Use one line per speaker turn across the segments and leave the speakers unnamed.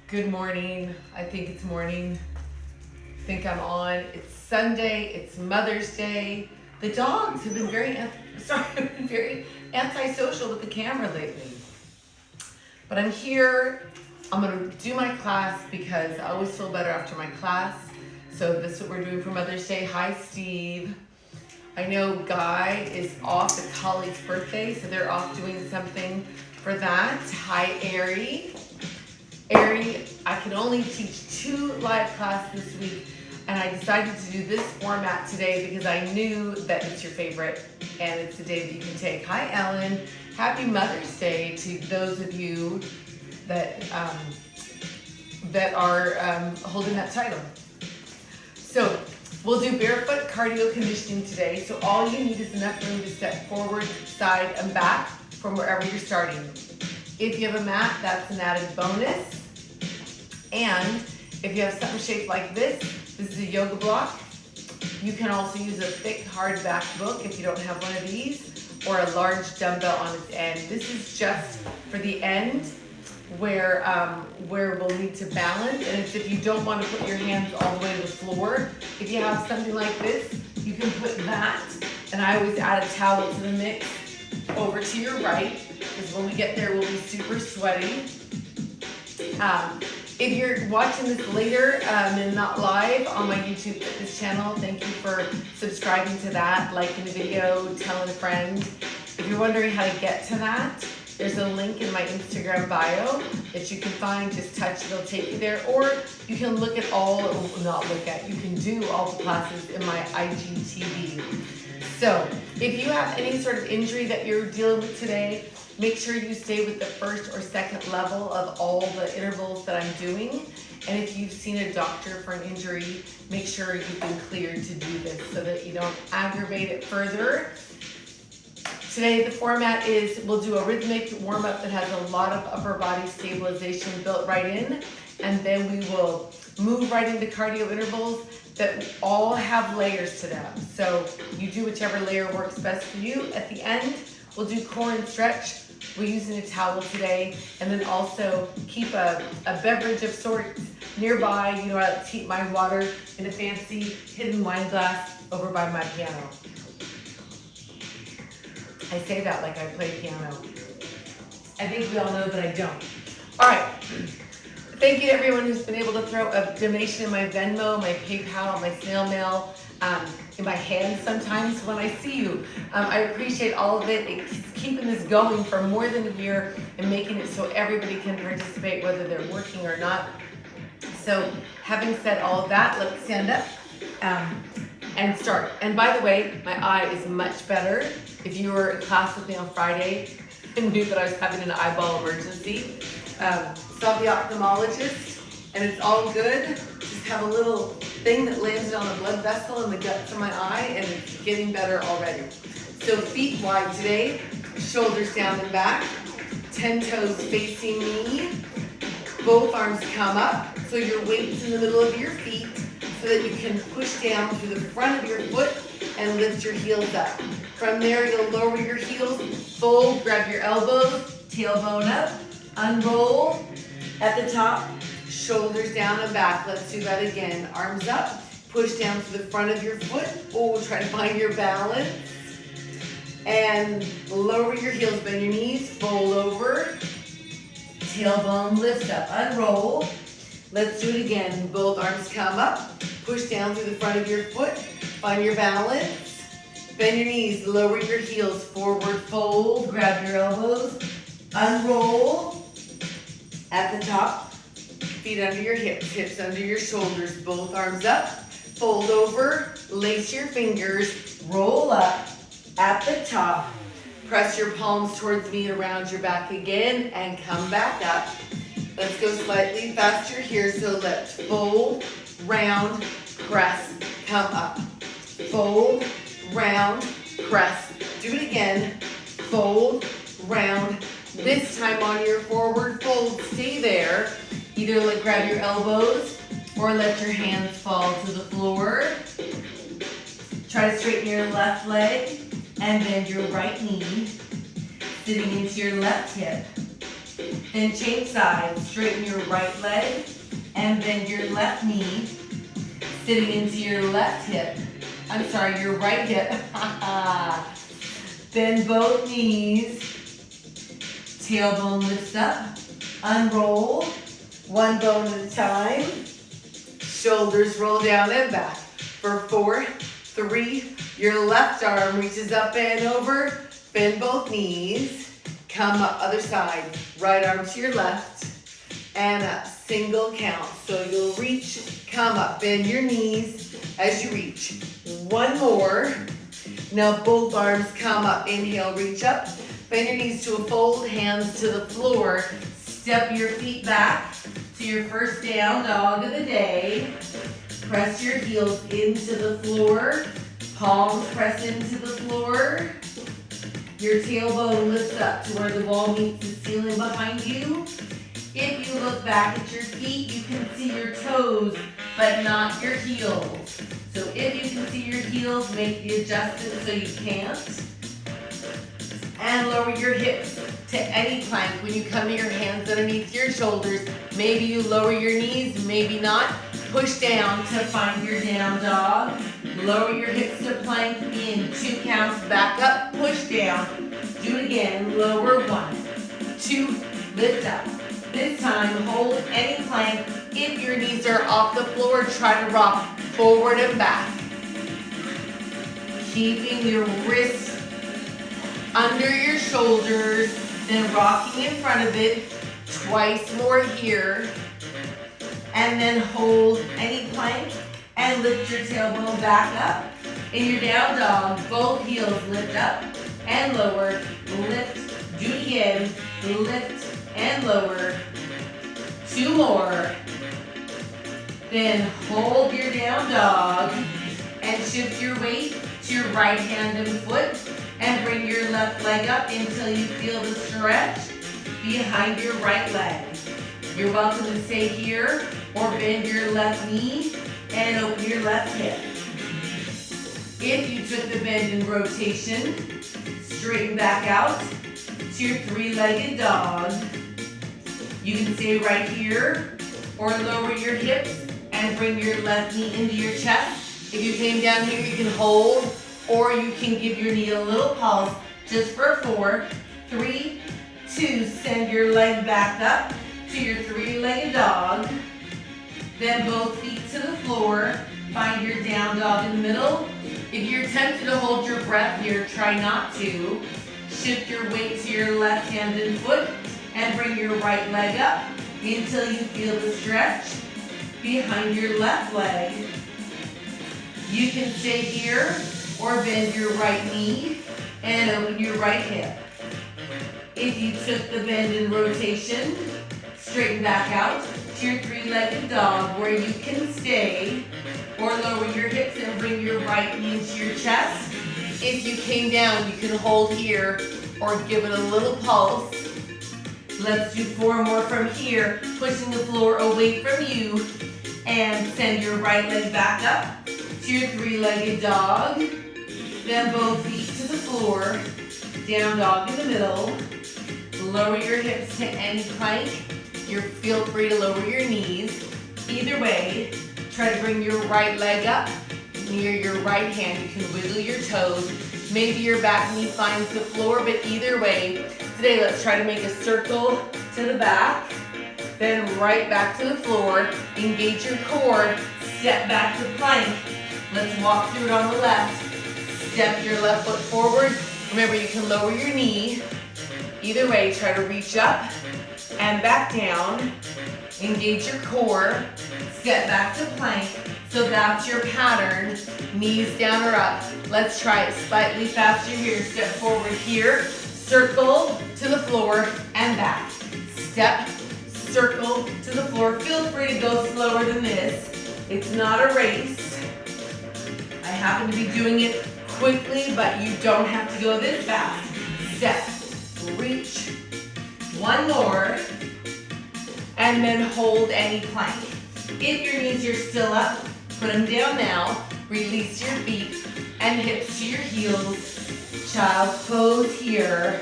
Good morning. I think it's morning. I think I'm on. It's Sunday. It's Mother's Day. The dogs have been very antisocial with the camera lately. But I'm here. I'm gonna do my class because I always feel better after my class. So this is what we're doing for Mother's Day. Hi, Steve. I know Guy is off. It's Holly's birthday, so they're off doing something for that. Hi, Ari. Ari, I can only teach 2 live classes this week, and I decided to do this format today because I knew that it's your favorite, and it's the day that you can take. Hi, Ellen. Happy Mother's Day to those of you that are holding that title. So we'll do barefoot cardio conditioning today. So all you need is enough room to step forward, side, and back from wherever you're starting. If you have a mat, that's an added bonus. And if you have something shaped like this is a yoga block. You can also use a thick hardback book if you don't have one of these, or a large dumbbell on its end. This is just for the end where we'll need to balance, and it's if you don't want to put your hands all the way to the floor. If you have something like this, you can put that, and I always add a towel to the mix over to your right, because when we get there, we'll be super sweaty. If you're watching this later and not live on my YouTube fitness channel, thank you for subscribing to that, liking the video, telling a friend. If you're wondering how to get to that, there's a link in my Instagram bio that you can find. Just touch it, it'll take you there. Or you can you can do all the classes in my IGTV. So if you have any sort of injury that you're dealing with today, make sure you stay with the first or second level of all the intervals that I'm doing. And if you've seen a doctor for an injury, make sure you've been cleared to do this so that you don't aggravate it further. Today the format is we'll do a rhythmic warm-up that has a lot of upper body stabilization built right in, and then we will move right into cardio intervals that all have layers to them. So you do whichever layer works best for you. At the end, we'll do core and stretch. We're using a towel today, and then also keep a beverage of sorts nearby. You know, I like to keep my water in a fancy hidden wine glass over by my piano. I say that like I play piano. I think we all know that I don't. All right. Thank you to everyone who's been able to throw a donation in my Venmo, my PayPal, my snail mail, in my hand sometimes when I see you. I appreciate all of it. It's keeping this going for more than a year and making it so everybody can participate, whether they're working or not. So having said all of that, let's stand up and start. And by the way, my eye is much better. If you were in class with me on Friday and knew that I was having an eyeball emergency, saw the ophthalmologist, and it's all good. Just have a little thing that landed on a blood vessel in the guts of my eye, and it's getting better already. So feet wide today, shoulders down and back, 10 toes facing me, both arms come up, so your weight's in the middle of your feet, so that you can push down to the front of your foot and lift your heels up. From there, you'll lower your heels, fold, grab your elbows, tailbone up, unroll at the top, shoulders down and back. Let's do that again. Arms up, push down to the front of your foot. Oh, try to find your balance. And lower your heels, bend your knees, fold over, tailbone, lift up, unroll. Let's do it again. Both arms come up, push down through the front of your foot, find your balance. Bend your knees, lower your heels, forward fold, grab your elbows, unroll at the top, feet under your hips, hips under your shoulders, both arms up, fold over, lace your fingers, roll up at the top, press your palms towards me around your back again, and come back up. Let's go slightly faster here, so let's fold, round, press, come up. Fold, round, press. Do it again. Fold, round. This time on your forward fold, stay there. Either grab your elbows or let your hands fall to the floor. Try to straighten your left leg and bend your right knee, sitting into your left hip. Then change sides, straighten your right leg and bend your left knee, sitting into your left hip. I'm sorry, your right hip. Bend both knees, tailbone lifts up, unroll, one bone at a time. Shoulders roll down and back. For 4, 3, your left arm reaches up and over, bend both knees. Come up other side, right arm to your left, and up, single count. So you'll reach, come up, bend your knees as you reach. One more. Now both arms come up, inhale, reach up, bend your knees to a fold, hands to the floor. Step your feet back to your first down dog of the day. Press your heels into the floor, palms press into the floor. Your tailbone lifts up to where the wall meets the ceiling behind you. If you look back at your feet, you can see your toes, but not your heels. So if you can see your heels, make the adjustment so you can't. And lower your hips to any plank. When you come to your hands underneath your shoulders, maybe you lower your knees, maybe not. Push down to find your down dog. Lower your hips to plank in. 2 counts, back up, push down. Do it again, lower 1, 2, lift up. This time, hold any plank. If your knees are off the floor, try to rock forward and back. Keeping your wrists under your shoulders, then rocking in front of it. Twice more here. And then hold any plank and lift your tailbone back up. In your down dog, both heels lift up and lower. Lift, do it again. Lift and lower. 2 more. Then hold your down dog and shift your weight to your right hand and foot and bring your left leg up until you feel the stretch behind your right leg. You're welcome to stay here or bend your left knee and open your left hip. If you took the bend in rotation, straighten back out to your 3-legged dog. You can stay right here or lower your hips and bring your left knee into your chest. If you came down here, you can hold or you can give your knee a little pulse just for 4, 3, 2. Send your leg back up to your 3-legged dog. Then both feet to the floor. Find your down dog in the middle. If you're tempted to hold your breath here, try not to. Shift your weight to your left hand and foot and bring your right leg up until you feel the stretch behind your left leg. You can stay here or bend your right knee and open your right hip. If you took the bend in rotation, straighten back out to your 3-legged dog where you can stay or lower your hips and bring your right knee into your chest. If you came down, you can hold here or give it a little pulse. Let's do 4 more from here, pushing the floor away from you and send your right leg back up to your 3-legged dog. Then both feet to the floor, down dog in the middle. Lower your hips to any plank. Feel free to lower your knees. Either way, try to bring your right leg up near your right hand. You can wiggle your toes. Maybe your back knee finds the floor, but either way, today let's try to make a circle to the back, then right back to the floor. Engage your core, step back to plank. Let's walk through it on the left. Step your left foot forward. Remember, you can lower your knee. Either way, try to reach up and back down. Engage your core, step back to plank. So that's your pattern, knees down or up. Let's try it slightly faster here. Step forward here, circle to the floor and back. Step, circle to the floor. Feel free to go slower than this. It's not a race. I happen to be doing it quickly, but you don't have to go this fast. Step, reach, 1 more, and then hold any plank. If your knees are still up, put them down now. Release your feet and hips to your heels. Child's pose here.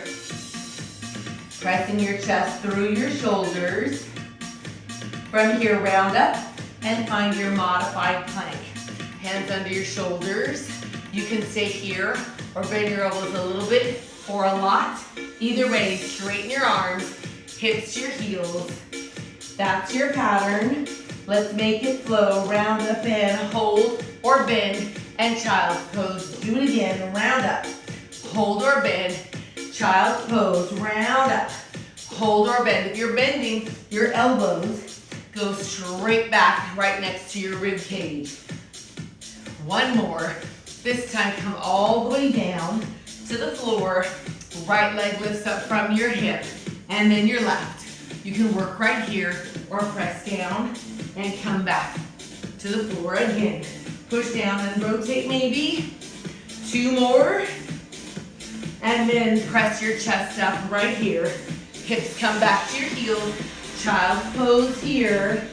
Pressing your chest through your shoulders. From here, round up and find your modified plank. Hands under your shoulders. You can stay here or bend your elbows a little bit or a lot. Either way, straighten your arms, hips to your heels. That's your pattern. Let's make it flow. Round up and hold or bend and child's pose. Do it again. Round up. Hold or bend. Child's pose. Round up. Hold or bend. If you're bending, your elbows go straight back right next to your rib cage. One more. This time come all the way down to the floor. Right leg lifts up from your hip and then your left. You can work right here or press down and come back to the floor again. Push down and rotate maybe. Two more. And then press your chest up right here. Hips come back to your heels. Child's pose here.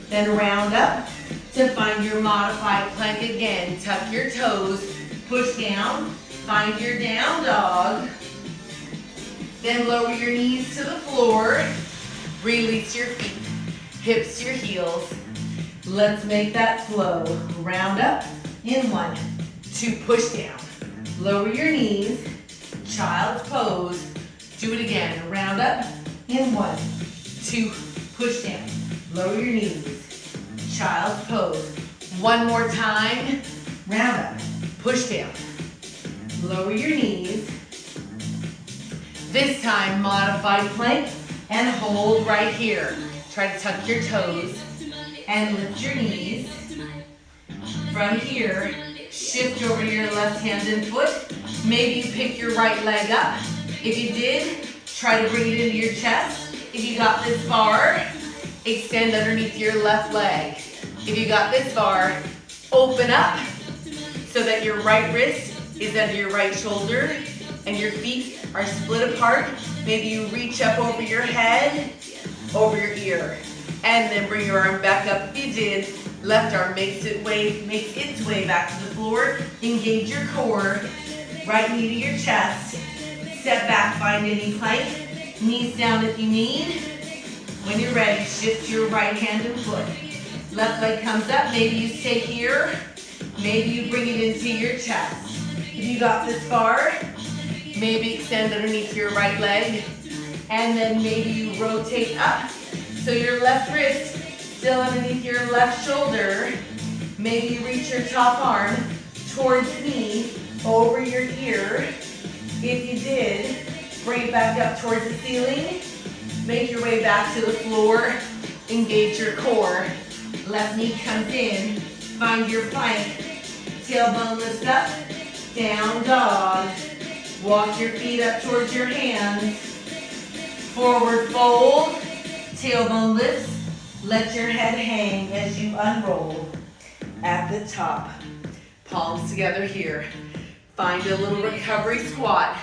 Then round up to find your modified plank again. Tuck your toes. Push down. Find your down dog. Then lower your knees to the floor. Release your feet. Hips to your heels. Let's make that flow. Round up in 1, 2, push down. Lower your knees. Child's pose. Do it again. Round up in 1, 2, push down. Lower your knees. Child's pose. One more time. Round up. Push down. Lower your knees. This time, modified plank and hold right here. Try to tuck your toes and lift your knees. From here, shift over to your left hand and foot. Maybe you pick your right leg up. If you did, try to bring it into your chest. If you got this far, extend underneath your left leg. If you got this far, open up so that your right wrist is under your right shoulder and your feet are split apart. Maybe you reach up over your head, over your ear, and then bring your arm back up. If you did, left arm makes its way back to the floor. Engage your core, right knee to your chest. Step back, find any plank. Knees down if you need. When you're ready, shift your right hand and foot. Left leg comes up. Maybe you stay here. Maybe you bring it into your chest. If you got this far, maybe extend underneath your right leg. And then maybe you rotate up. So your left wrist still underneath your left shoulder. Maybe you reach your top arm towards knee, over your ear. If you did, bring it back up towards the ceiling. Make your way back to the floor. Engage your core. Left knee comes in. Find your plank. Tailbone lifts up. Down dog. Walk your feet up towards your hands. Forward fold. Tailbone lifts. Let your head hang as you unroll. At the top. Palms together here. Find a little recovery squat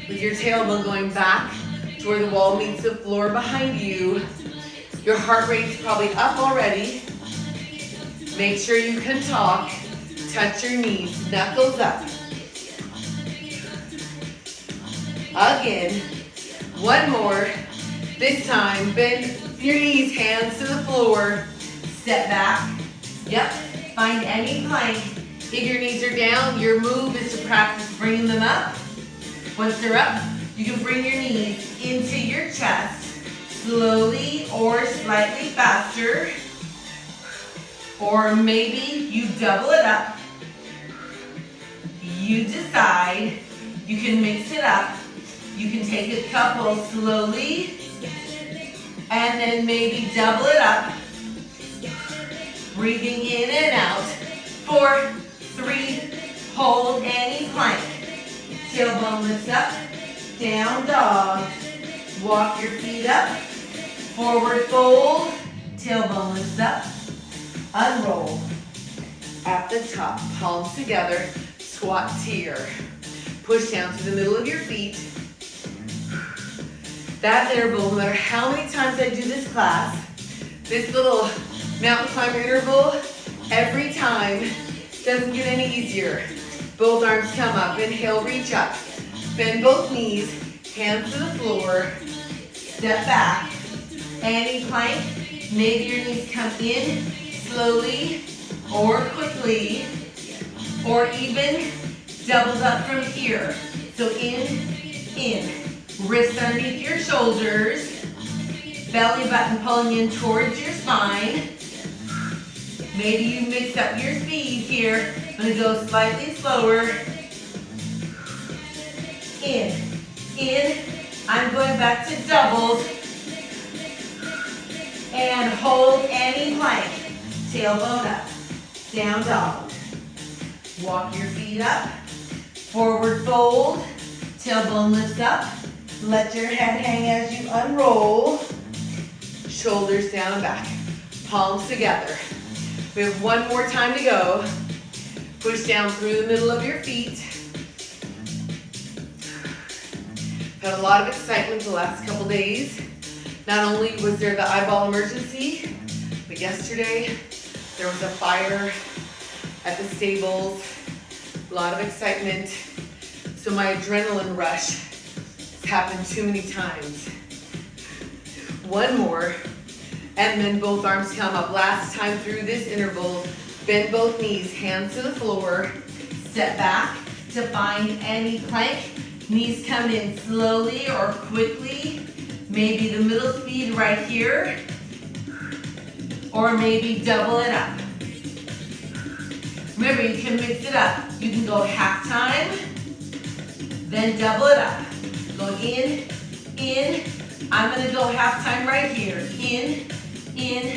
with your tailbone going back to where the wall meets the floor behind you. Your heart rate's probably up already. Make sure you can talk. Touch your knees, knuckles up. Again, one more. This time, bend your knees, hands to the floor. Step back. Yep, find any plank. If your knees are down, your move is to practice bringing them up. Once they're up, you can bring your knees into your chest, slowly or slightly faster. Or maybe you double it up. You decide. You can mix it up. You can take a couple slowly, and then maybe double it up. Breathing in and out. 4, 3, hold any plank. Tailbone lifts up, down dog. Walk your feet up, forward fold, tailbone lifts up, unroll. At the top, palms together, squats here. Push down to the middle of your feet. That interval, no matter how many times I do this class, this little mountain climber interval, every time doesn't get any easier. Both arms come up, inhale, reach up. Bend both knees, hands to the floor. step back, any plank. Maybe your knees come in slowly or quickly, or even doubles up from here. So in, wrists underneath your shoulders, belly button pulling in towards your spine. Maybe you mix up your speed here. I'm gonna go slightly slower. In, I'm going back to doubles. And hold any plank. Tailbone up, down dog. Walk your feet up, forward fold, tailbone lifts up. Let your head hang as you unroll. Shoulders down and back, palms together. We have one more time to go. Push down through the middle of your feet. Had a lot of excitement the last couple days. Not only was there the eyeball emergency, but yesterday there was a fire at the stables. A lot of excitement. So my adrenaline rush has happened too many times. One more, and then both arms come up. Last time through this interval, bend both knees, hands to the floor, step back to find any plank. Knees come in slowly or quickly. Maybe the middle speed right here, or maybe double it up. Remember, you can mix it up. You can go half time, then double it up. Go in. I'm gonna go half time right here. In,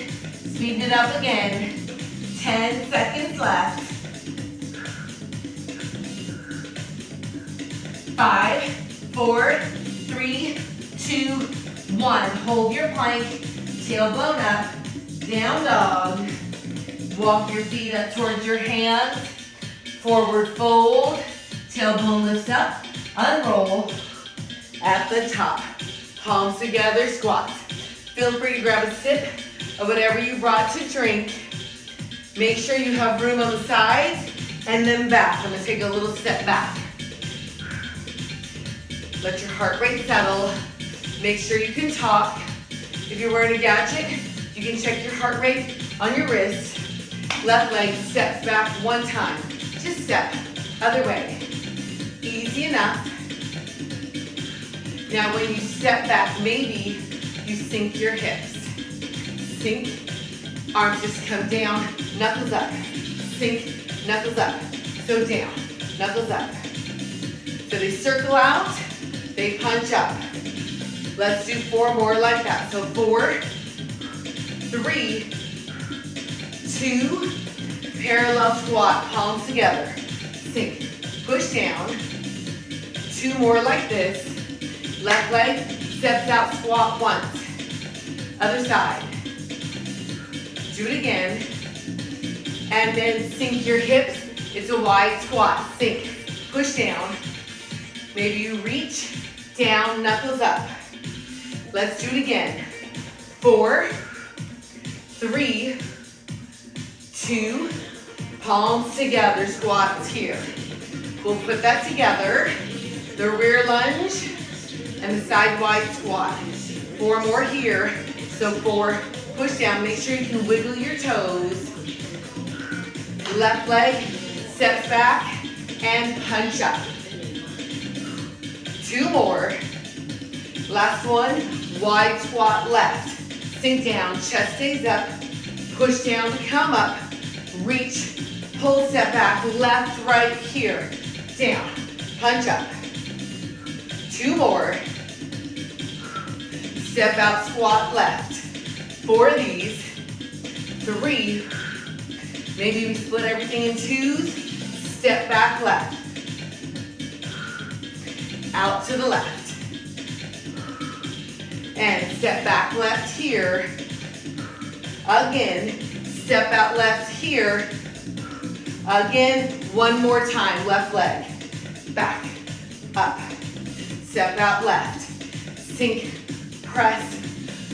speed it up again. 10 seconds left. 5, 4, 3, 2, 1. Hold your plank, tailbone up, down dog. Walk your feet up towards your hands. Forward fold, tailbone lifts up, unroll. At the top, palms together, squats. Feel free to grab a sip of whatever you brought to drink. Make sure you have room on the sides and then back. I'm gonna take a little step back. Let your heart rate settle. Make sure you can talk. If you're wearing a gadget, you can check your heart rate on your wrist. Left leg steps back one time. Just step, other way. Easy enough. Now when you step back, maybe you sink your hips. Sink, arms just come down, knuckles up. Sink, knuckles up. So down, knuckles up. So they circle out, they punch up. Let's do 4 more like that. So 4, 3, 2, parallel squat, palms together. Sink, push down. 2 more like this. Left leg steps out, squat once. Other side. Do it again. And then sink your hips. It's a wide squat. Sink, push down. Maybe you reach, down, knuckles up. Let's do it again. 4, 3, 2, palms together, squats here. We'll put that together. The rear lunge and the side wide squat. 4 more here. So 4, push down. Make sure you can wiggle your toes. Left leg steps back and punch up. 2 more. Last one, wide squat left. Sink down, chest stays up. Push down, come up. Reach, pull, step back. Left, right, here. Down, punch up. 2 more. Step out, squat left. 4 of these. 3. Maybe we split everything in 2s. Step back left. Out to the left. And step back left here. Again, step out left here. Again, 1 more time, left leg. Back, up. Step out left. Sink, press,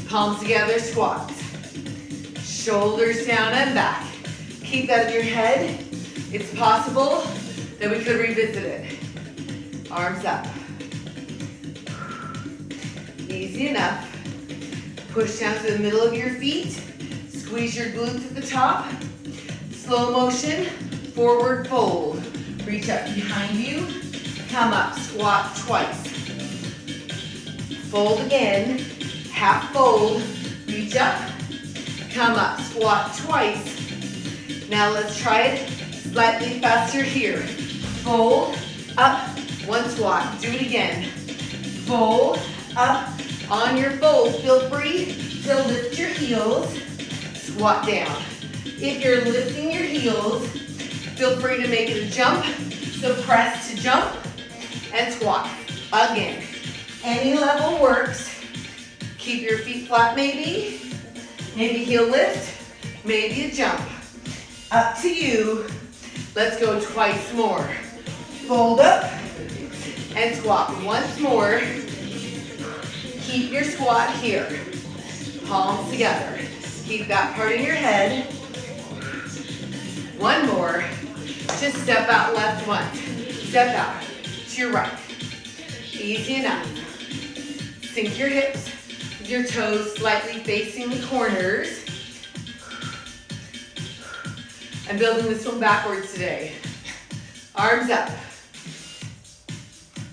palms together, squats. Shoulders down and back. Keep that in your head. It's possible that we could revisit it. Arms up. Easy enough. Push down to the middle of your feet. Squeeze your glutes at the top. Slow motion, forward fold. Reach up behind you. Come up, squat twice. Fold again, half fold. Reach up, come up, squat twice. Now let's try it slightly faster here. Fold, up, one squat. Do it again. Fold, up. On your fold, feel free to lift your heels, squat down. If you're lifting your heels, feel free to make it a jump. So press to jump and squat. Again, any level works. Keep your feet flat maybe. Maybe heel lift, maybe a jump. Up to you. Let's go twice more. Fold up and squat once more. Keep your squat here. Palms together. Keep that part in your head. One more. Just step out left once. Step out to your right. Easy enough. Sink your hips with your toes slightly facing the corners. I'm building this one backwards today. Arms up.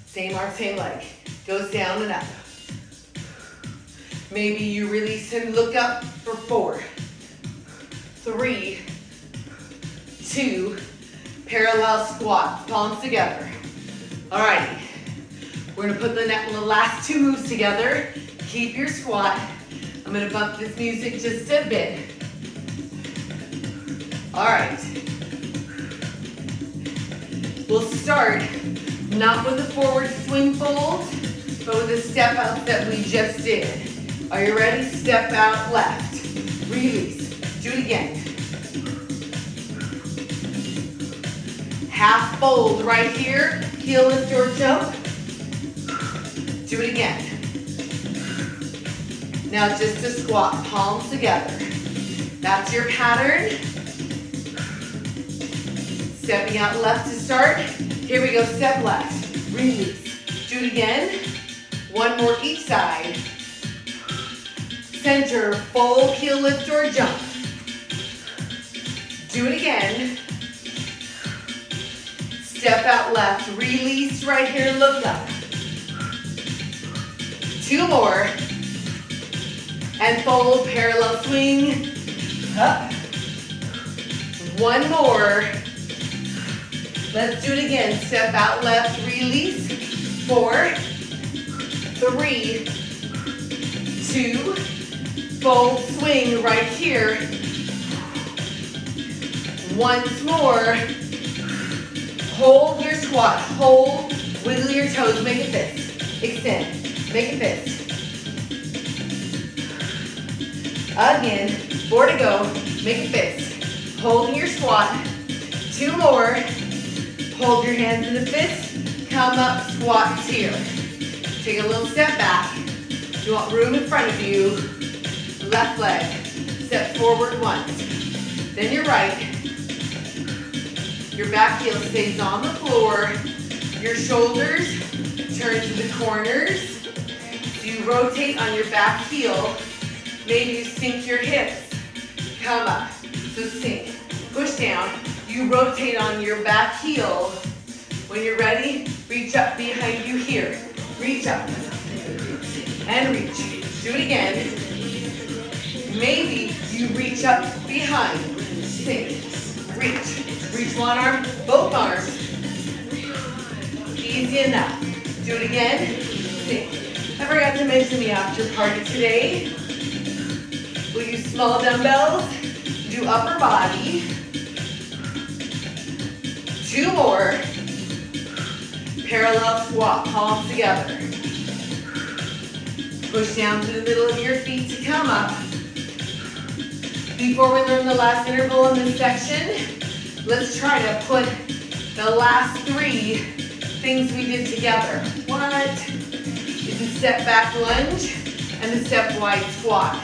Same arm, same leg. Goes down and up. Maybe you release and look up for 4, 3, 2, parallel squat, palms together. All righty. We're gonna put the last 2 moves together. Keep your squat. I'm gonna bump this music just a bit. All right. We'll start not with the forward swing fold, but with the step out that we just did. Are you ready? Step out left. Release. Do it again. Half fold right here. Heel lift or jump. Do it again. Now just a squat, palms together. That's your pattern. Stepping out left to start. Here we go, step left. Release. Do it again. One more each side. Center, fold, heel lift or jump. Do it again. Step out left, release right here, look up. 2 more. And fold, parallel swing, up. 1 more. Let's do it again. Step out left, release. 4, 3, 2, fold, swing right here. Once more. Hold your squat. Hold. Wiggle your toes. Make a fist. Extend. Make a fist. Again. 4 to go. Make a fist. Holding your squat. 2 more. Hold your hands in a fist. Come up. Squats here. Take a little step back. You want room in front of you. Left leg. Step forward once. Then your right. Your back heel stays on the floor. Your shoulders turn to the corners. So you rotate on your back heel. Maybe you sink your hips. Come up. So sink. Push down. You rotate on your back heel. When you're ready, reach up behind you here. Reach up. And reach. Do it again. Maybe you reach up behind. Sink. Reach. Reach one arm, both arms. Easy enough. Do it again. Sink. I forgot to mention the after party today. We'll use small dumbbells. Do upper body. 2 more. Parallel squat, palms together. Push down to the middle of your feet to come up. Before we learn the last interval in this section, let's try to put the last 3 things we did together. What is the step back lunge and the step wide squat.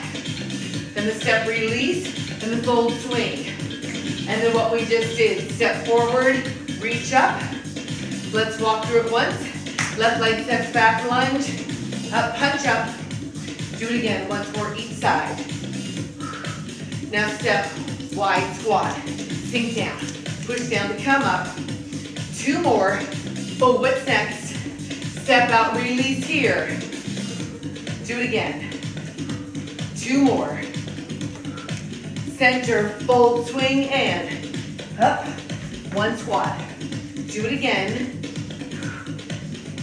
Then the step release and the fold swing. And then what we just did, step forward, reach up. Let's walk through it once. Left leg steps back lunge, up, punch up. Do it again, once more each side. Now step, wide squat. Sink down, push down to come up. 2 more. Oh, what's next? Step out, release here. Do it again. 2 more. Center, fold, swing, and up. 1 squat. Do it again.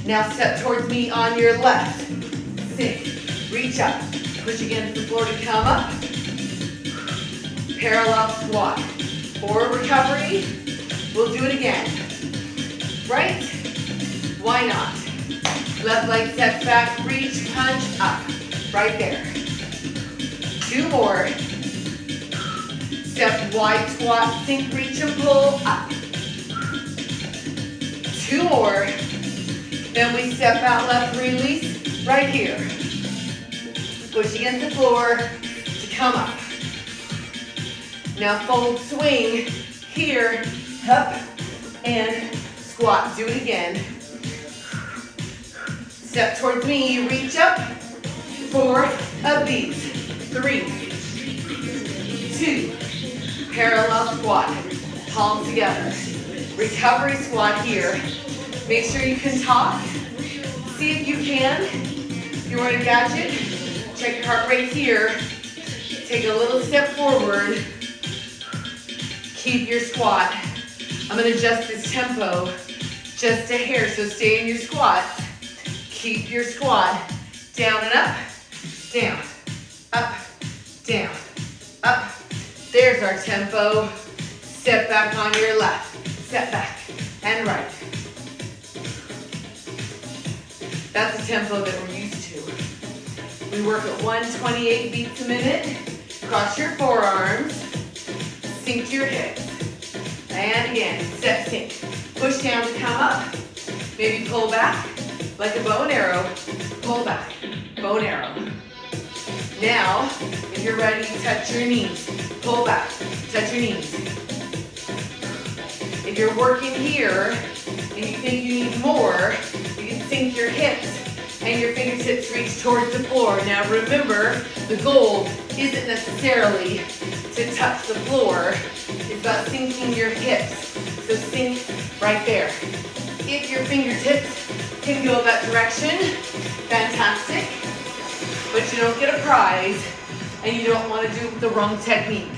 Now step towards me on your left. Sink, reach up. Push against the floor to come up. Parallel squat. Forward recovery. We'll do it again. Right? Why not? Left leg step back, reach, punch, up. Right there. 2 more. Step wide squat, sink, reach, and pull, up. 2 more. Then we step out, left, release, right here. Push against the floor to come up. Now fold, swing, here, up, and squat. Do it again. Step towards me, reach up. 4 of these. 3, 2, parallel squat, palms together. Recovery squat here. Make sure you can talk. See if you can. If you're on a gadget, check your heart rate here. Take a little step forward. Keep your squat. I'm going to adjust this tempo just a hair, so stay in your squat. Keep your squat. Down and up, down, up, down, up. There's our tempo. Step back on your left. Step back and right. That's the tempo that we're used to. We work at 128 beats a minute. Cross your forearms. Sink your hips. And again, step sink. Push down to come up. Maybe pull back like a bow and arrow. Pull back, bow and arrow. Now, if you're ready, touch your knees. Pull back, touch your knees. If you're working here and you think you need more, you can sink your hips and your fingertips reach towards the floor. Now remember, the goal isn't necessarily to touch the floor. It's about sinking your hips. So sink right there. If your fingertips can go that direction, fantastic. But you don't get a prize and you don't want to do the wrong technique.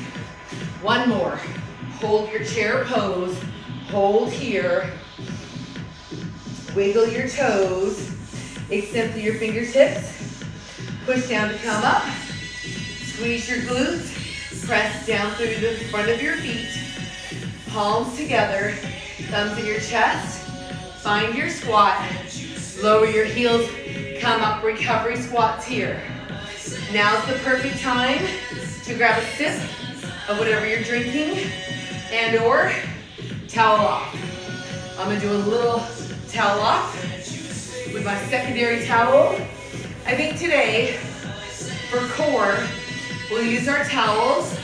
1 more. Hold your chair pose. Hold here. Wiggle your toes. Extend through your fingertips. Push down to come up. Squeeze your glutes. Press down through the front of your feet. Palms together. Thumbs in your chest. Find your squat. Lower your heels. Come up. Recovery squats here. Now's the perfect time to grab a sip of whatever you're drinking and or towel off. I'm going to do a little towel off with my secondary towel. I think today, for core, we'll use our towels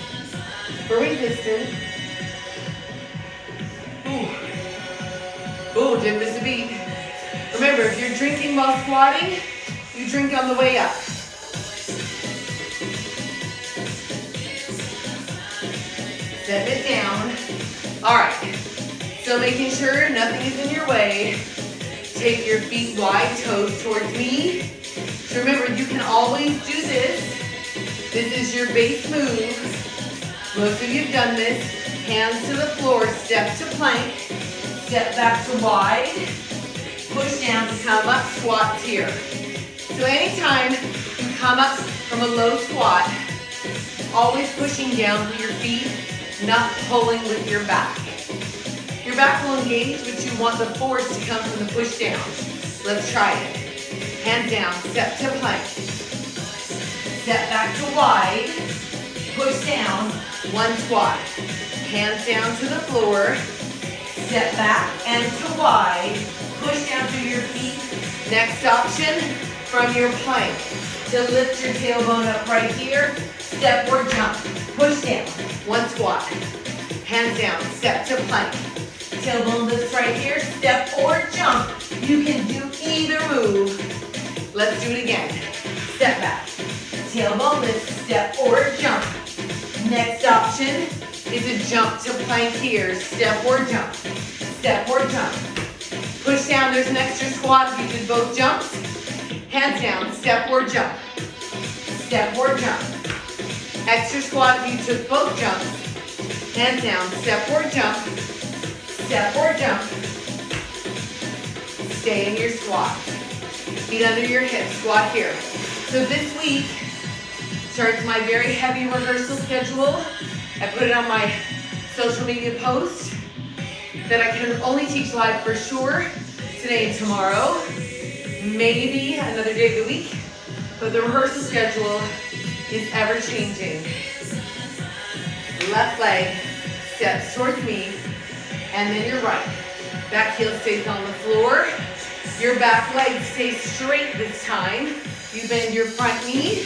for resistance. Ooh, didn't miss a beat. Remember, if you're drinking while squatting, you drink on the way up. Set it down. All right, so making sure nothing is in your way. Take your feet wide, toes towards me. So remember, you can always do this. This is your base move. Most of you have done this. Hands to the floor, step to plank. Step back to wide. Push down to come up, squats here. So anytime you come up from a low squat, always pushing down with your feet, not pulling with your back. Your back will engage, but you want the force to come from the push down. Let's try it. Hands down, step to plank. Step back to wide. Push down, 1 squat. Hands down to the floor. Step back and to wide. Push down through your feet. Next option, from your plank. To lift your tailbone up right here. Step or jump. Push down, 1 squat. Hands down, step to plank. Tailbone lifts right here, step or jump. You can do either move. Let's do it again. Step back, tailbone lift, step or jump. Next option is a jump to plank here. Step or jump. Step or jump. Push down. There's an extra squat if you did both jumps. Hands down. Step or jump. Step or jump. Extra squat if you took both jumps. Hands down. Step or jump. Step or jump. Stay in your squat. Feet under your hips. Squat here. So this week starts my very heavy rehearsal schedule. I put it on my social media post that I can only teach live for sure today and tomorrow, maybe another day of the week, but the rehearsal schedule is ever changing. Left leg steps towards me, and then your right. Back heel stays on the floor. Your back leg stays straight this time. You bend your front knee,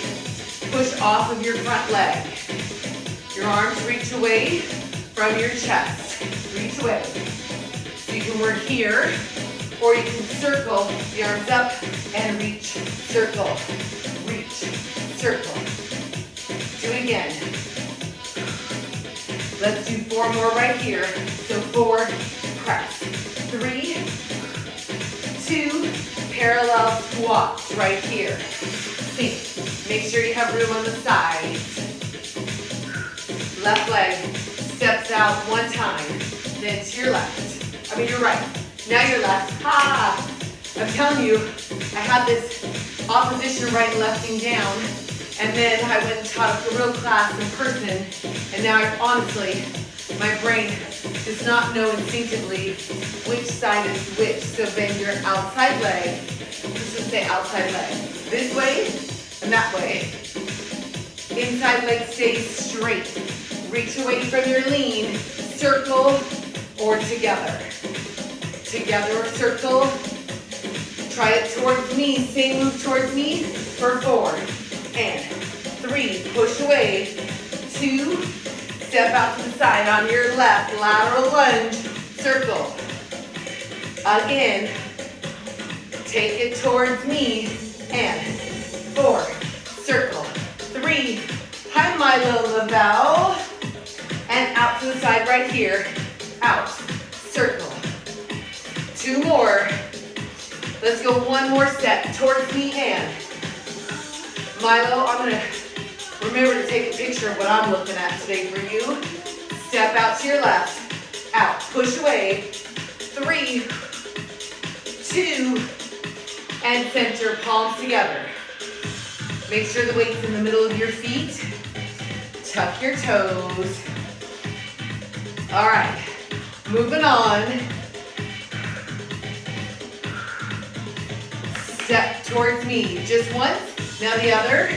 push off of your front leg. Your arms reach away from your chest. Reach away. So you can work here, or you can circle the arms up and reach, circle, reach, circle. Do it again. Let's do 4 more right here. So 4, press. 3, 2, parallel squats right here. Sink. Make sure you have room on the sides. Left leg steps out 1 time, then to your left. Your right. Now your left. Ha! I'm telling you, I had this opposition right and lefting down, and then I went and taught a real class in person, and now honestly, my brain does not know instinctively which side is which. So bend your outside leg. This should say outside leg. This way and that way. Inside leg stays straight. Reach away from your lean. Circle or together. Together or circle. Try it towards me. Same move towards me for 4 and 3. Push away. 2. Step out to the side on your left. Lateral lunge. Circle. Again. Take it towards me. And 4. Circle. 3. High Milo Lavelle. And out to the side right here. Out. Circle. 2 more. Let's go 1 more step towards me and Milo, I'm going to remember to take a picture of what I'm looking at today for you. Step out to your left. Out. Push away. 3, 2, and center palms together. Make sure the weight's in the middle of your feet. Tuck your toes. All right, moving on. Step towards me, just once, now the other.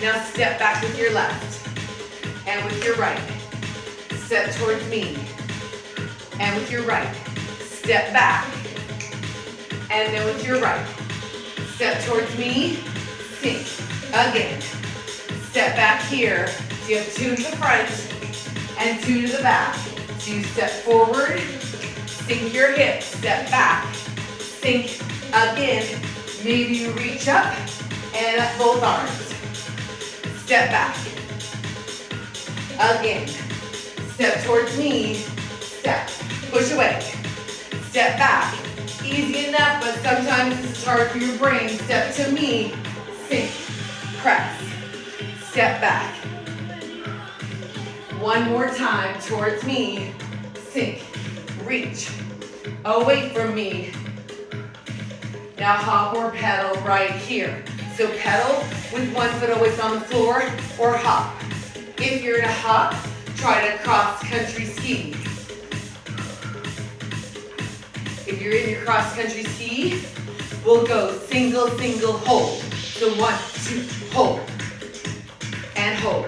Now step back with your left and with your right. Step towards me and with your right. Step back and then with your right. Step towards me, sink. Again, step back here. So you have 2 to the front and 2 to the back. So you step forward, sink your hips, step back, sink again. Maybe you reach up and up both arms. Step back. Again. Step towards me, step. Push away. Step back. Easy enough, but sometimes this is hard for your brain. Step to me, sink, press, step back. 1 more time towards me, sink, reach, away from me. Now hop or pedal right here. So pedal with 1 foot always on the floor or hop. If you're in a hop, try to cross country ski. If you're in your cross country ski, we'll go single, single, hold. So 1, 2, hold, and hold.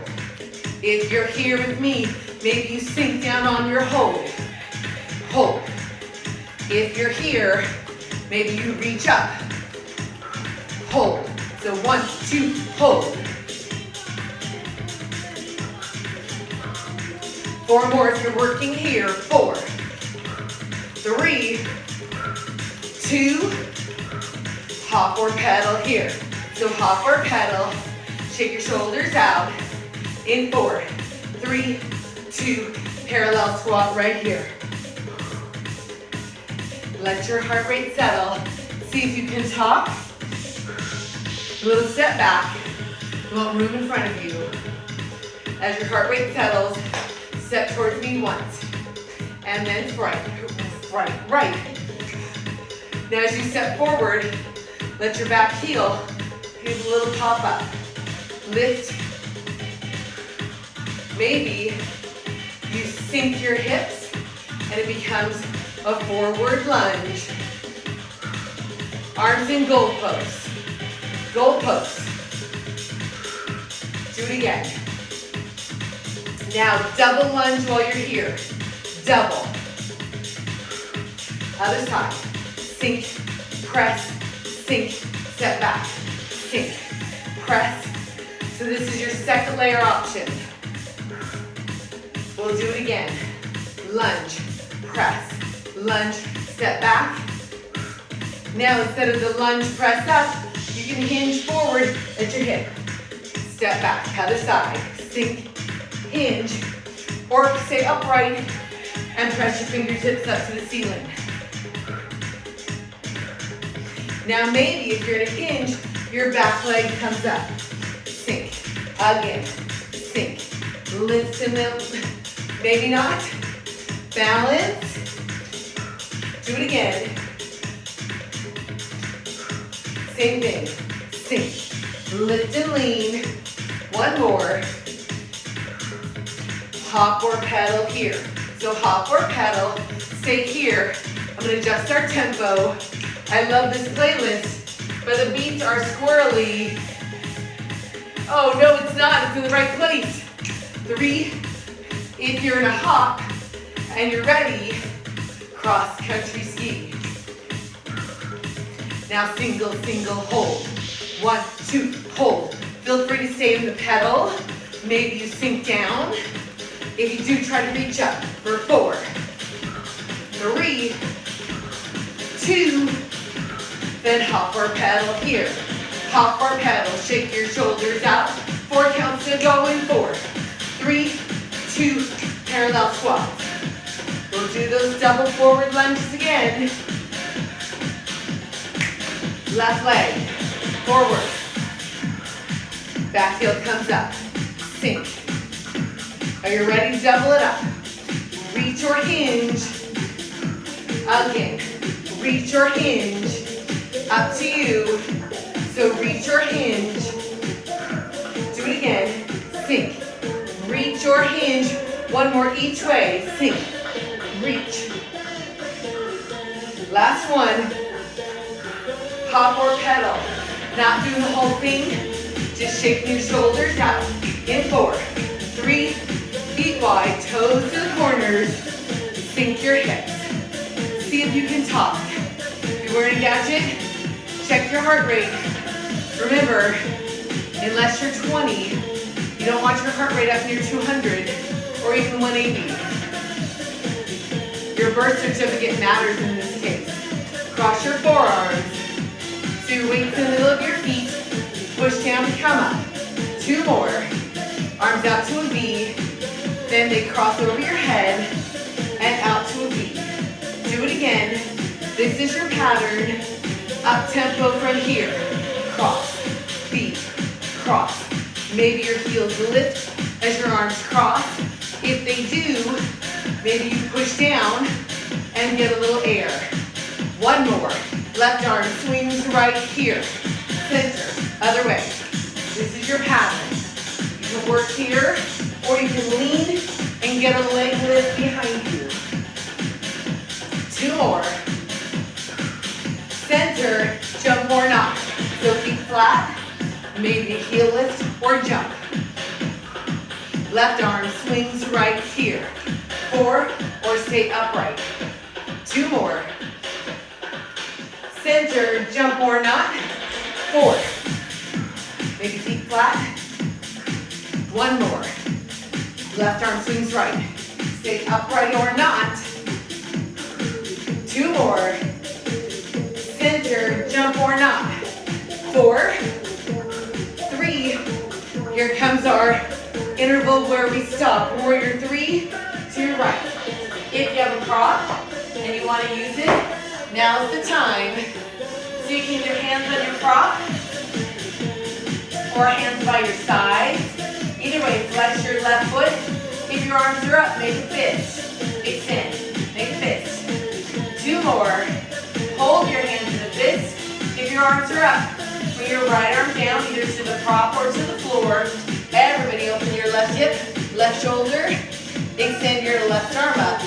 If you're here with me, maybe you sink down on your hold, hold. If you're here, maybe you reach up, hold. So 1, 2, hold. 4 more if you're working here. 4, 3, 2, hop or pedal here. So hop or pedal, Shake your shoulders out. In 4, 3, 2, parallel squat right here. Let your heart rate settle. See if you can talk. A little step back. You want room in front of you. As your heart rate settles, step towards me once. And then right, right, right. Now as you step forward, let your back heel give a little pop up. Lift. Maybe you sink your hips and it becomes a forward lunge. Arms in goalposts. Goalposts. Do it again. Now double lunge while you're here. Double. Other side. Sink, press, sink, step back. Sink, press. So this is your second layer option. We'll do it again. Lunge, press, lunge, step back. Now instead of the lunge, press up, you can hinge forward at your hip. Step back, other side, sink, hinge, or stay upright and press your fingertips up to the ceiling. Now maybe if you're in a hinge, your back leg comes up. Sink, again, sink, lift and then, maybe not. Balance. Do it again. Same thing. Sink, lift and lean. One more. Hop or pedal here. So hop or pedal, stay here. I'm gonna adjust our tempo. I love this playlist, but the beats are squirrely. Oh, no, it's not. It's in the right place. 3, if you're in a hop and you're ready, cross country ski. Now single, single, hold. 1, 2, hold. Feel free to stay in the pedal. Maybe you sink down. If you do, try to reach up for 4, 3, 2, then hop or pedal here. Hop or pedal, shake your shoulders out. 4 counts to go in 4, 3, 2, parallel squats. We'll do those double forward lunges again. Left leg, forward. Back heel comes up, sink. Are you ready to double it up? Reach or hinge. Again, reach or hinge. Up to you. So reach or hinge. Do it again. Sink. Reach or hinge. One more each way. Sink. Reach. Last one. Hop or pedal. Not doing the whole thing. Just shaking your shoulders out. In 4, 3, feet wide, toes to the corners. Sink your hips. See if you can talk. If you're wearing a gadget, check your heart rate. Remember, unless you're 20, you don't want your heart rate up near 200 or even 180. Your birth certificate matters in this case. Cross your forearms. So your weight's in the middle of your feet. Push down and come up. 2 more. Arms out to a V. Then they cross over your head and out to a V. Do it again. This is your pattern. Up tempo from here. Cross, V, cross. Maybe your heels lift as your arms cross. If they do, maybe you push down and get a little air. 1 more. Left arm swings right here. Center, other way. This is your pattern. You can work here, or you can lean and get a leg lift behind you. 2 more. Center, jump or not. So feet flat, maybe a heel lift or jump. Left arm swings right here. 4, or stay upright. 2 more. Center, jump or not. 4. Maybe feet flat. 1 more. Left arm swings right. Stay upright or not. 2 more. Center, jump or not. 4, 3, Here comes our interval where we stop. Warrior three to your right. If you have a prop and you want to use it, now's the time. So you can either hands on your prop or hands by your side. Either way, flex your left foot. If your arms are up, make a fist. Extend, make a fist. Two more. Hold your hands in a fist. If your arms are up, bring your right arm down either to the prop or to the floor. Everybody open your left hip, left shoulder. Extend your left arm up.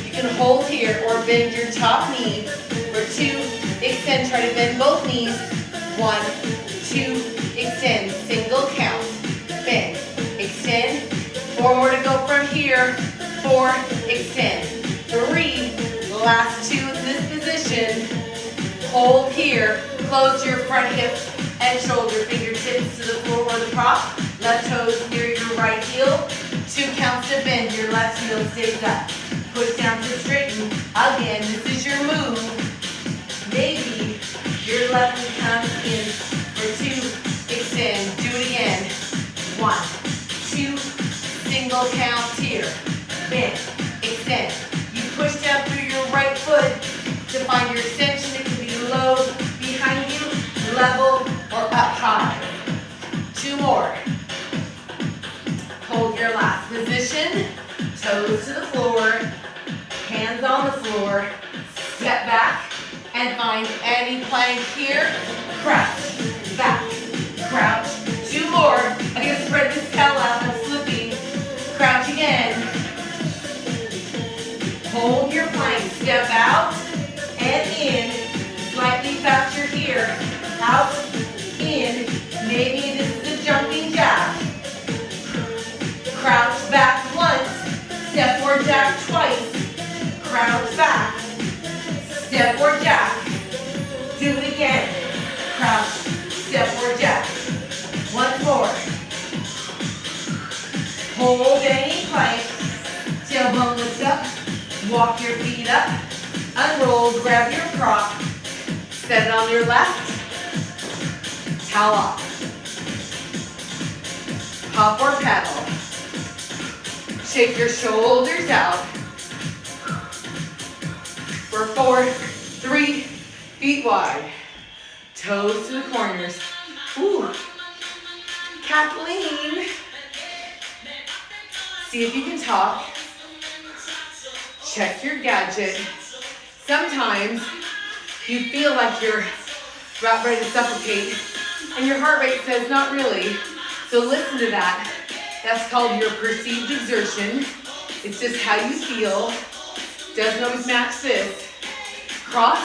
You can hold here or bend your top knee. For two, extend, try to bend both knees. 1, 2, extend, single count. Bend, extend. 4 more to go from here. 4, extend. 3, last 2 in this position. Hold here, close your front hip and shoulder, fingertips to the floor or the prop. Left toes near your right heel. 2 counts to bend, your left heel stays up. Push down to straighten. Again, this is your move. Maybe your left knee comes in for 2, extend, do it again. 1, 2, single count here. Bend, extend. You push down through your right foot to find your extension. It can be low behind you, level, or up high. 2 more. Hold your last position. Toes to the floor, hands on the floor. Step back and find any plank here. Crouch, back, crouch. 2 more. I'm going to spread this towel out. I'm slipping. Crouch again. Hold your plank. Step out and in. Slightly faster here. Out, in. Maybe this is a jumping jack. Crouch back once. Step or jack twice. Crouch back. Step or jack. Do it again. Crouch, step or jack. Once more. Hold any plank. Tailbone lifts up. Walk your feet up. Unroll, grab your prop. Set it on your left. Towel off. Hop or paddle. Shake your shoulders out. For 4, 3, feet wide. Toes to the corners. Ooh. Kathleen. See if you can talk. Check your gadget. Sometimes you feel like you're about ready to suffocate and your heart rate says not really. So listen to that. That's called your perceived exertion. It's just how you feel. Doesn't always match this. Cross,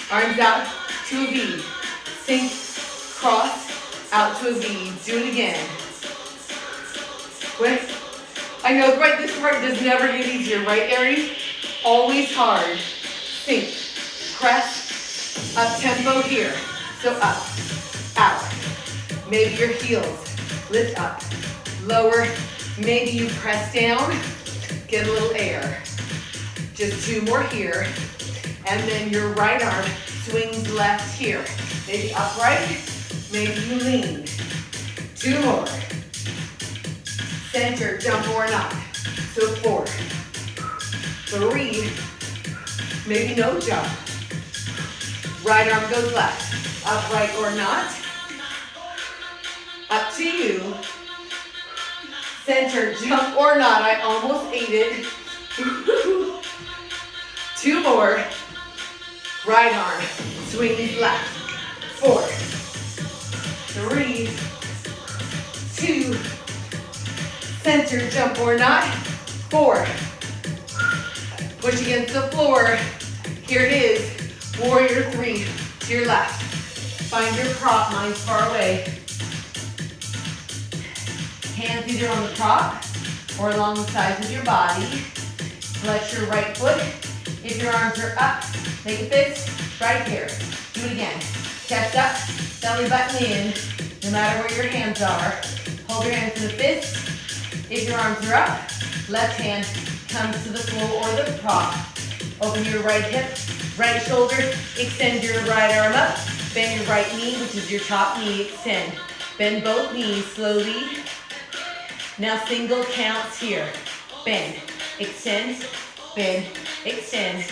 arms out to a V. Sink, cross, out to a V. Do it again. Quick. I know, right, this part does never get easier, right, Aries? Always hard. Sink, press, up tempo here. So up, out. Maybe your heels lift up, lower. Maybe you press down, get a little air. Just 2 more here. And then your right arm swings left here. Maybe upright, maybe you lean. 2 more. Center, jump or not. So 4, 3, maybe no jump. Right arm goes left, upright or not. Up to you. Center, jump or not. I almost ate it. 2 more. Right arm swings left. 4, 3, 2. Center, jump or not. 4. Push against the floor. Here it is. Warrior 3 to your left. Find your prop. Mine's far away. Hands either on the prop or along the sides of your body. Flex your right foot. If your arms are up, make a fist right here. Do it again. Chest up, belly button in, no matter where your hands are. Hold your hands in a fist. If your arms are up, left hand comes to the floor or the prop. Open your right hip, right shoulder, extend your right arm up, bend your right knee, which is your top knee, extend. Bend both knees slowly. Now single counts here. Bend, extend, bend, extend.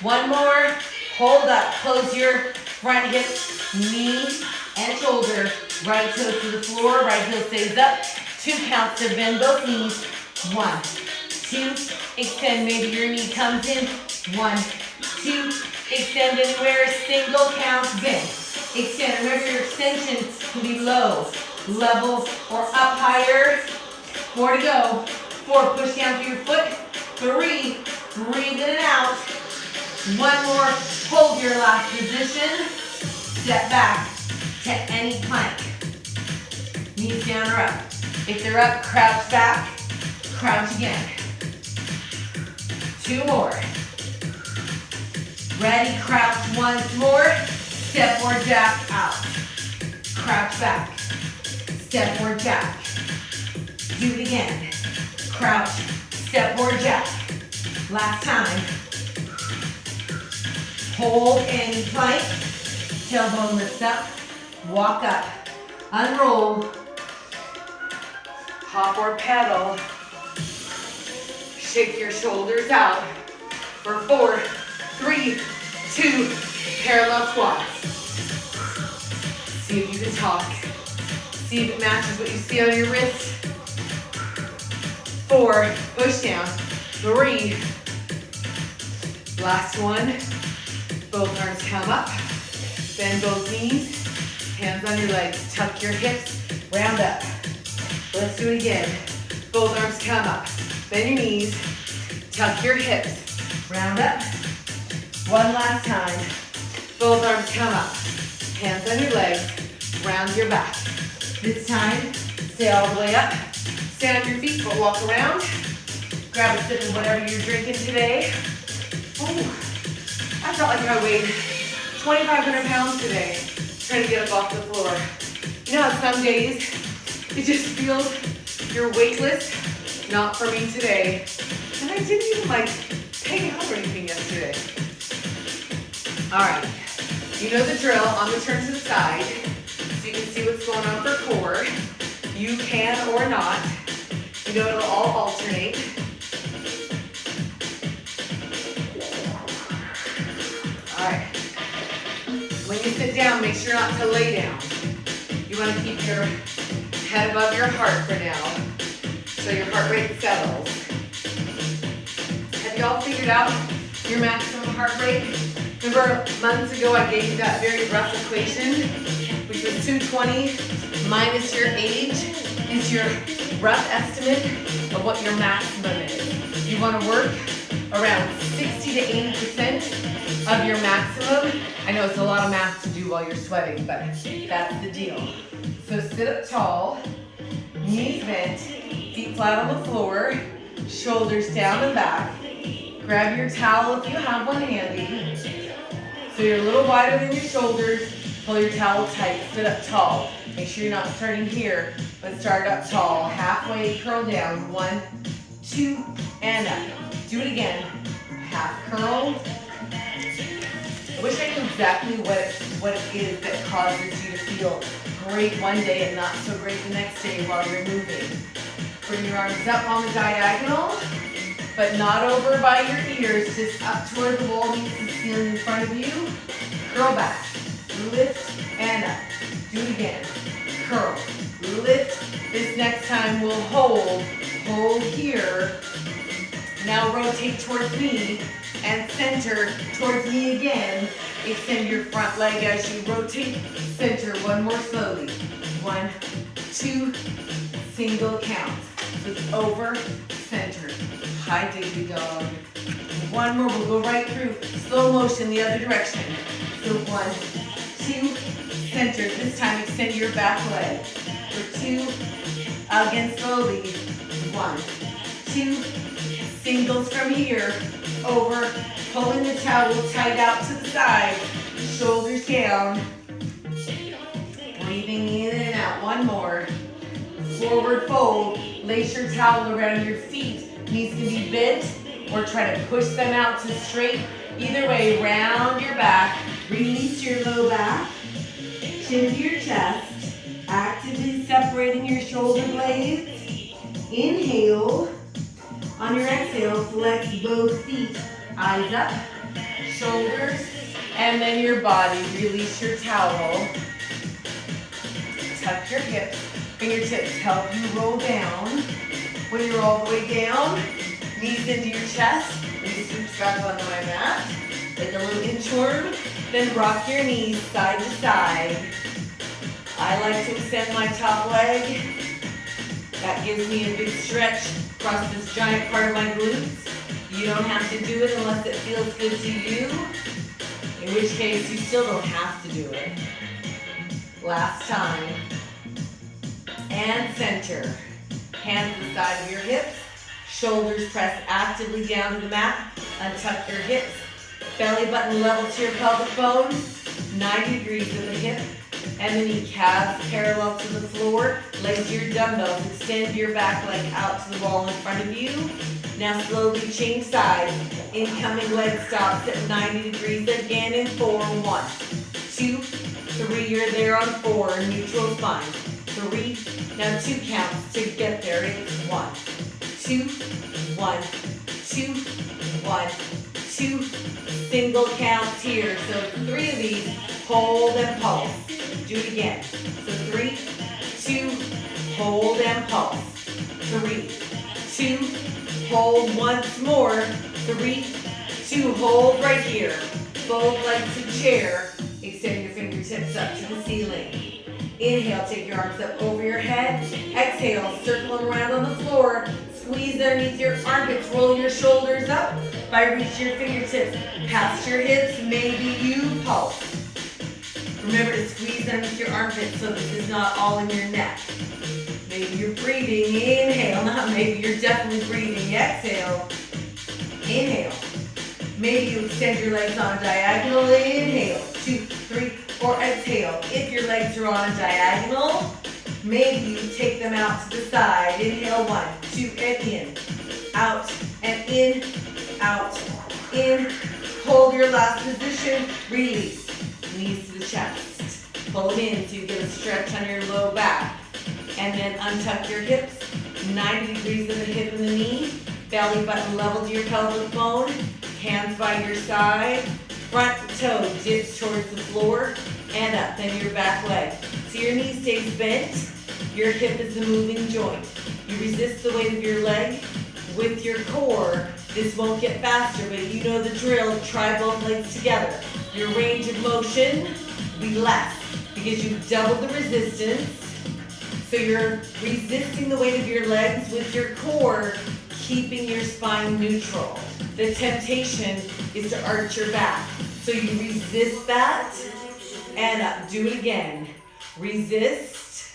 One more. Hold up. Close your front hip, knee, and shoulder. Right toe to the floor. Right heel stays up. 2 counts to bend both knees. 1, 2, extend. Maybe your knee comes in. 1, 2, extend anywhere. Single counts, bend. Extend. Remember your extension can be low, level, or up higher. 4 to go. 4, push down through your foot. 3, breathe in and out. 1 more, hold your last position. Step back to any plank. Knees down or up. If they're up, crouch back, crouch again. 2 more. Ready, crouch once more. Step or jack out. Crouch back. Step or jack. Do it again. Crouch, step or jack. Last time. Hold any plank. Tailbone lifts up. Walk up. Unroll. Hop or pedal. Shake your shoulders out. For 4, 3, 2, parallel squats. See if you can talk. See if it matches what you see on your wrist. 4, push down. 3, last one. Both arms come up. Bend both knees. Hands on your legs. Tuck your hips. Round up. Let's do it again. Both arms come up. Bend your knees. Tuck your hips. Round up. One last time. Both arms come up. Hands on your legs. Round your back. This time, stay all the way up. Stand on your feet, but walk around. Grab a sip of whatever you're drinking today. Ooh, I felt like I weighed 2,500 pounds today, trying to get up off the floor. You know how some days it just feels you're weightless? Not for me today. And I didn't even hang out or anything yesterday. All right, you know the drill. I'm gonna turn to the side so you can see what's going on for core. You can or not. You know it'll all alternate. All right. When you sit down, make sure not to lay down. You want to keep your head above your heart for now, so your heart rate settles. Have y'all figured out your maximum heart rate? Remember months ago I gave you that very rough equation, which was 220 minus your age is your rough estimate of what your maximum is. You want to work around 60 to 80% of your maximum. I know it's a lot of math to do while you're sweating, but that's the deal. So sit up tall, knees bent, feet flat on the floor, shoulders down and back. Grab your towel if you have one handy. So you're a little wider than your shoulders. Pull your towel tight, sit up tall. Make sure you're not starting here, but start up tall. Halfway, curl down. 1, 2, and up. Do it again. Half curl. I wish I knew exactly what it is that causes you to feel great one day and not so great the next day while you're moving. Bring your arms up on the diagonal, but not over by your ears, just up toward the wall meets the ceiling in front of you. Curl back, lift, and up. Do it again. Curl, lift. This next time we'll hold here. Now rotate towards me and center towards me again. Extend your front leg as you rotate. Center, one more slowly. 1, 2, single count. So it's over, center. High diggity dog. One more, we'll go right through. Slow motion the other direction. So 1, 2, center. This time extend your back leg. For 2, again slowly. 1, 2, singles from here. Over, pulling the towel tight out to the side. Shoulders down. Breathing in and out. One more. Forward fold. Lace your towel around your feet. Knees can be bent or try to push them out to straight. Either way, round your back. Release your low back. Chin to your chest. separating your shoulder blades. Inhale. On your exhale, flex both feet. Eyes up, shoulders, and then your body. Release your towel. Tuck your hips. Fingertips help you roll down. When you're all the way down, knees into your chest. Knees scooch back onto my mat. Like a little inchworm. Then rock your knees side to side. I like to extend my top leg. That gives me a big stretch across this giant part of my glutes. You don't have to do it unless it feels good to you, in which case you still don't have to do it. Last time. And center. Hands to the side of your hips. Shoulders press actively down to the mat. Untuck your hips. Belly button level to your pelvic bone. 90 degrees of the hip. And the knee calves parallel to the floor. Legs to your dumbbells. Extend your back leg out to the wall in front of you. Now slowly change sides. Incoming leg stops at 90 degrees again in 4. 1, 2, 3. You're there on 4. Neutral spine. 3. Now 2 counts to get there. It's 1, 2, 1, 2, 1, 2. Single counts here. So 3 of these. Hold and pulse. Do it again. So 3, 2, hold and pulse. 3, 2, hold once more. 3, 2, hold right here. Both legs to chair. Extend your fingertips up to the ceiling. Inhale, take your arms up over your head. Exhale, circle them around on the floor. Squeeze underneath your armpits. Roll your shoulders up by reaching your fingertips past your hips. Maybe you pulse. Remember to squeeze underneath your armpits so this is not all in your neck. Maybe you're breathing. Inhale. Not maybe, you're definitely breathing. Exhale. Inhale. Maybe you extend your legs on a diagonal. Inhale. 2, 3, 4. Exhale. If your legs are on a diagonal, maybe you take them out to the side. Inhale. 1, 2, and in. Out and in. Out. In. Hold your last position. Release. Knees to the chest. Pull them in so you get a stretch on your low back. And then untuck your hips. 90 degrees of the hip and the knee. Belly button level to your pelvic bone. Hands by your side. Front toe dips towards the floor. And up. Then your back leg. So your knee stays bent. Your hip is the moving joint. You resist the weight of your leg with your core. This won't get faster, but you know the drill. Try both legs together. Your range of motion will be less because you've doubled the resistance. So you're resisting the weight of your legs with your core, keeping your spine neutral. The temptation is to arch your back. So you resist that and up. Do it again. Resist.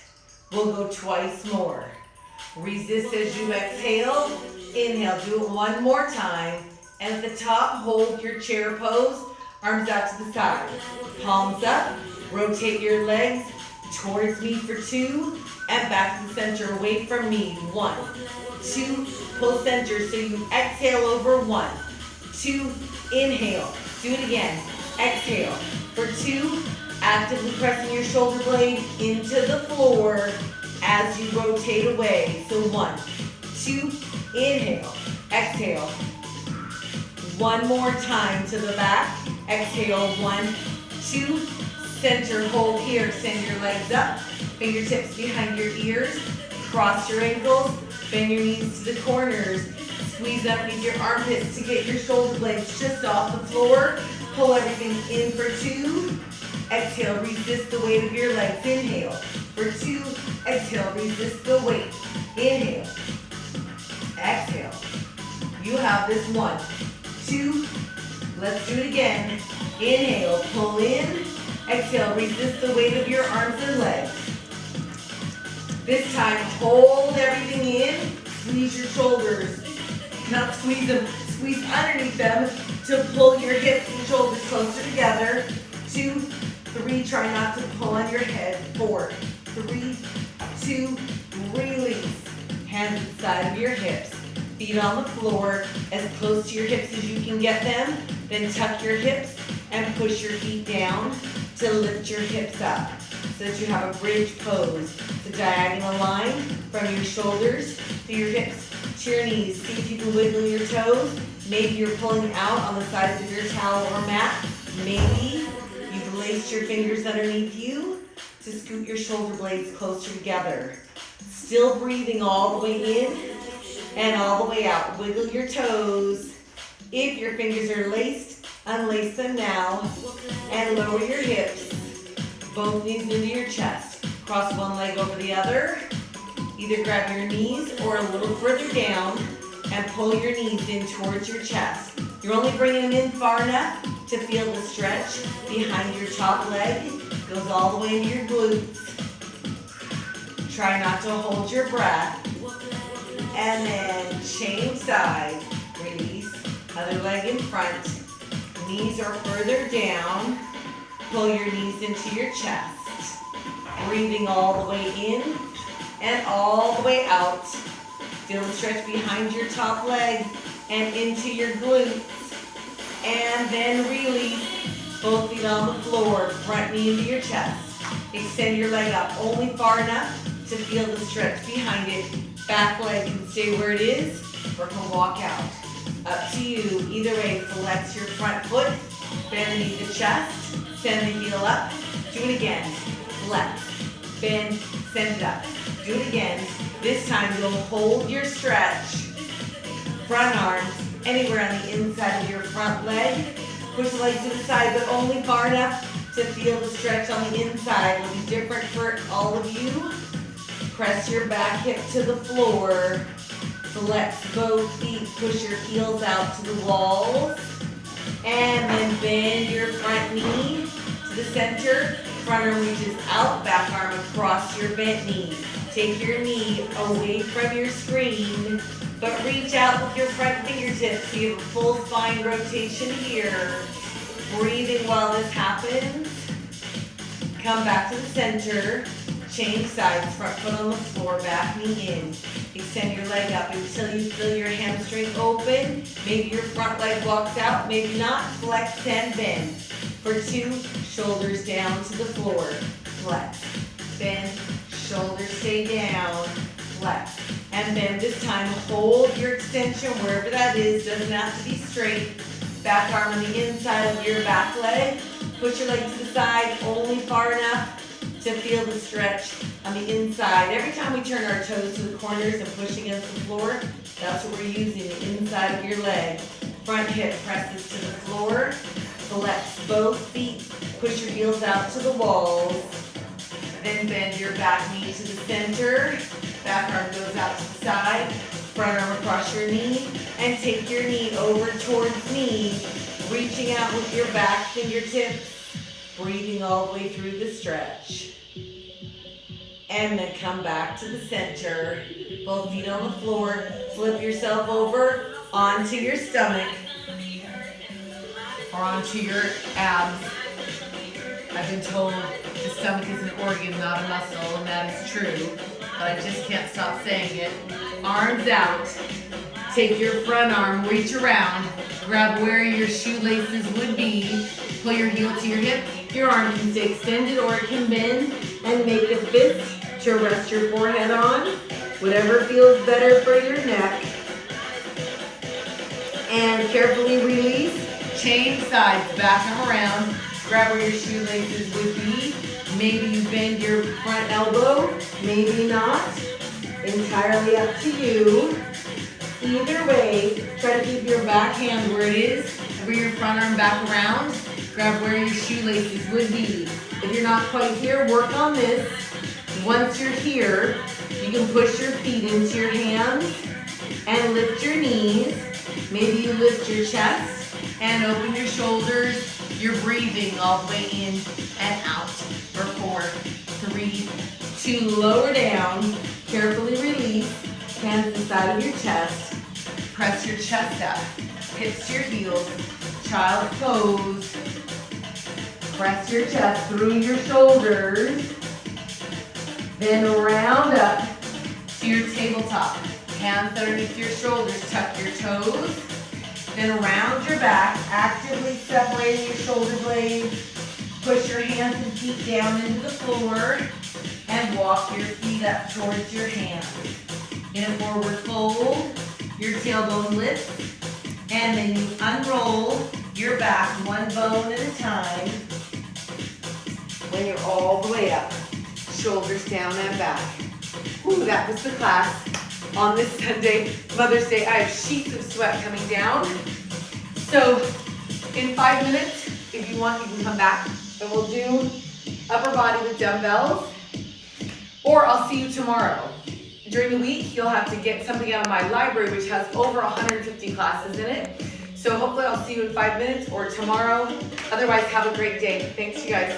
We'll go twice more. Resist as you exhale. Inhale. Do it one more time. And at the top, hold your chair pose. Arms out to the side. Palms up. Rotate your legs towards me for 2. And back to the center, away from me. 1, 2. Pull center so you exhale over 1, 2. Inhale. Do it again. Exhale for 2. Actively pressing your shoulder blade into the floor as you rotate away. So 1, 2. Inhale. Exhale. One more time to the back. Exhale. 1, 2. Center, hold here. Send your legs up. Fingertips behind your ears. Cross your ankles. Bend your knees to the corners. Squeeze underneath your armpits to get your shoulder blades just off the floor. Pull everything in for 2. Exhale, resist the weight of your legs. Inhale for 2. Exhale, resist the weight. Inhale. Exhale. You have this. 1, 2. Let's do it again. Inhale, pull in. Exhale, resist the weight of your arms and legs. This time, hold everything in. Squeeze your shoulders. Not squeeze them. Squeeze underneath them to pull your hips and shoulders closer together. 2, 3. Try not to pull on your head. 4, 3, 2. Release. Hands at the side of your hips. Feet on the floor, as close to your hips as you can get them. Then tuck your hips and push your feet down to lift your hips up. so that you have a bridge pose. It's a diagonal line from your shoulders to your hips to your knees. See if you can wiggle your toes. Maybe you're pulling out on the sides of your towel or mat. Maybe you've laced your fingers underneath you to scoot your shoulder blades closer together. Still breathing all the way in and all the way out. Wiggle your toes. If your fingers are laced, unlace them now and lower your hips. Both knees into your chest. Cross one leg over the other. Either grab your knees or a little further down and pull your knees in towards your chest. You're only bringing them in far enough to feel the stretch behind your top leg. Goes all the way into your glutes. Try not to hold your breath. And then change side. Release. Other leg in front. Knees are further down. Pull your knees into your chest. Breathing all the way in and all the way out. Feel the stretch behind your top leg and into your glutes. And then release. Both feet on the floor. Front knee into your chest. Extend your leg up only far enough to feel the stretch behind it. Back leg can stay where it is or can walk out. Up to you. Either way, flex your front foot. Bend beneath the chest. Send the heel up. Do it again. Flex. Bend. Send it up. Do it again. This time you'll hold your stretch. Front arms anywhere on the inside of your front leg. Push the leg to the side, but only far enough to feel the stretch on the inside. It'll be different for all of you. Press your back hip to the floor. Flex both feet. Push your heels out to the walls. And then bend your front knee to the center. Front arm reaches out, back arm across your bent knee. Take your knee away from your screen, but reach out with your front fingertips so you have a full spine rotation here. Breathing while this happens. Come back to the center. Change sides, front foot on the floor, back knee in. Extend your leg up until you feel your hamstring open. Maybe your front leg walks out, maybe not. Flex and bend. For 2, shoulders down to the floor. Flex, bend, shoulders stay down. Flex, and bend. This time, hold your extension wherever that is. Doesn't have to be straight. Back arm on the inside of your back leg. Push your leg to the side, only far enough to feel the stretch on the inside. Every time we turn our toes to the corners and push against the floor, that's what we're using, the inside of your leg. Front hip presses to the floor. Flex both feet. Push your heels out to the walls. Then bend your back knee to the center. Back arm goes out to the side. Front arm across your knee. And take your knee over towards me. Reaching out with your back fingertips. Breathing all the way through the stretch. And then come back to the center. Both feet on the floor. Flip yourself over onto your stomach. Or onto your abs. I've been told the stomach is an organ, not a muscle, and that is true. But I just can't stop saying it. Arms out. Take your front arm, reach around. Grab where your shoelaces would be. Pull your heel to your hip. Your arm can stay extended or it can bend. And make a fist to rest your forehead on. Whatever feels better for your neck. And carefully release. Change sides, back and around. Grab where your shoelaces would be. Maybe you bend your front elbow, maybe not. Entirely up to you. Either way, try to keep your back hand where it is. Bring your front arm back around. Grab where your shoelaces would be. If you're not quite here, work on this. Once you're here, you can push your feet into your hands and lift your knees. Maybe you lift your chest. And open your shoulders. You're breathing all the way in and out for 4, 3, 2. Lower down. Carefully release. Hands to the side of your chest. Press your chest up. Hips to your heels. Child's pose. Press your chest through your shoulders. Then round up to your tabletop. Hands underneath your shoulders. Tuck your toes. Then round your back, actively separating your shoulder blades. Push your hands and feet down into the floor and walk your feet up towards your hands. In a forward fold, your tailbone lifts, and then you unroll your back one bone at a time. When you're all the way up, shoulders down and back. Ooh, that was the class on this Sunday, Mother's Day. I have sheets of sweat coming down. So in 5 minutes, if you want, you can come back and we'll do upper body with dumbbells, or I'll see you tomorrow. During the week, you'll have to get something out of my library, which has over 150 classes in it. So hopefully I'll see you in 5 minutes or tomorrow. Otherwise, have a great day. Thanks, you guys.